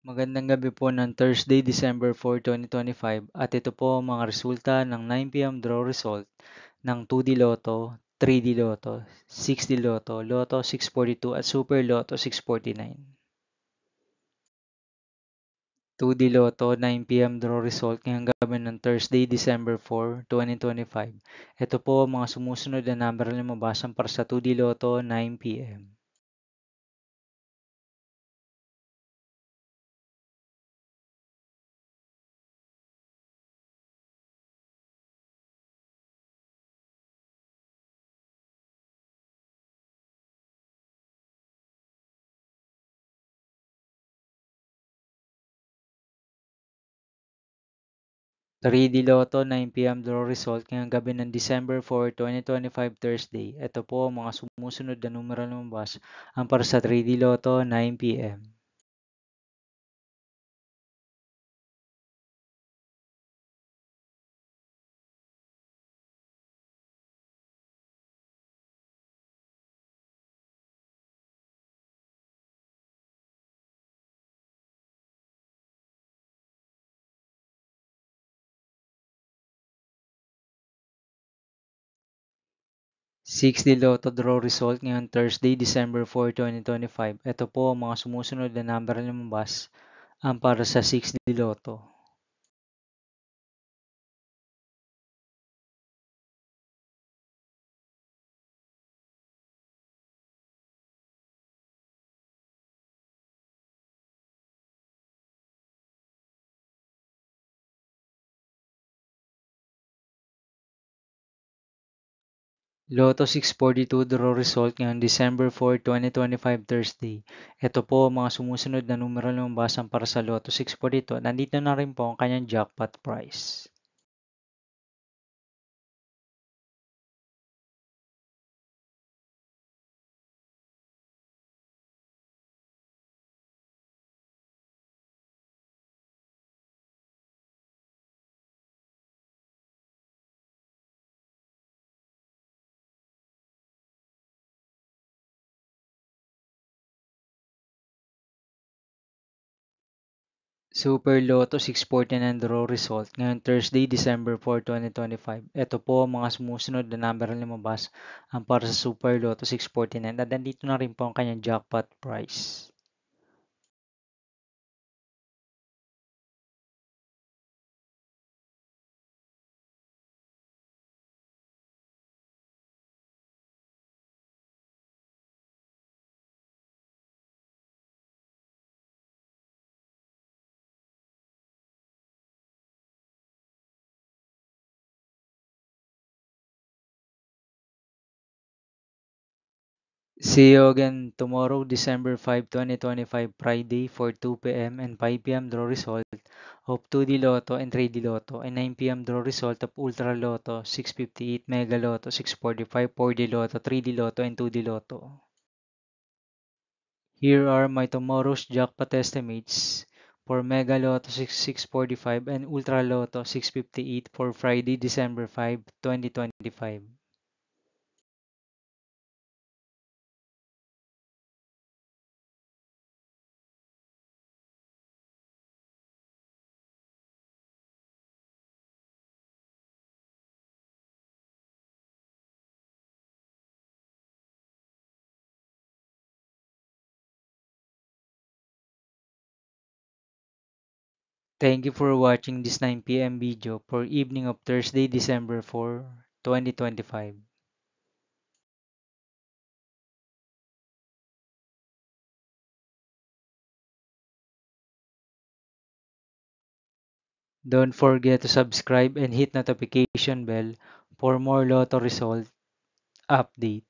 Magandang gabi po ng Thursday, December 4, 2025 at ito po ang mga resulta ng 9 p.m. draw result ng 2D Lotto, 3D Lotto, 6D Lotto, Lotto 642 at Super Lotto 649. 2D Lotto 9 p.m. draw result ngayong gabi ng Thursday, December 4, 2025. Ito po ang mga sumusunod na number na lumabas para sa 2D Lotto 9 p.m. 3D Lotto 9 p.m. draw result ngayong gabi ng December 4, 2025 Thursday. Ito po ang mga sumusunod na numero na lumabas ang para sa 3D Lotto 9 p.m. 6D Lotto draw result ngayong Thursday, December 4, 2025. Ito po ang mga sumusunod na number na lumabas ang para sa 6D Lotto. Lotto 642 draw result ngayong December 4, 2025 Thursday. Ito po ang mga sumusunod na numero na lumabas ang para sa Lotto 642. Nandito na rin po ang kanyang jackpot price. Super Lotto 649 draw result ngayong Thursday, December 4, 2025. Ito po ang mga sumusunod na number na lumabas ang para sa Super Lotto 649 at nandito na rin po ang kanyang jackpot price. See you again tomorrow, December 5, 2025, Friday for 2 p.m. and 5 p.m. draw result of 2D Lotto and 3D Lotto and 9 p.m. draw result of Ultra Lotto, 658, Mega Lotto, 645, 4D Lotto, 3D Lotto, and 2D Lotto. Here are my tomorrow's jackpot estimates for Mega Lotto 645 and Ultra Lotto 658 for Friday, December 5, 2025. Thank you for watching this 9 p.m. video for evening of Thursday, December 4, 2025. Don't forget to subscribe and hit notification bell for more Lotto result update.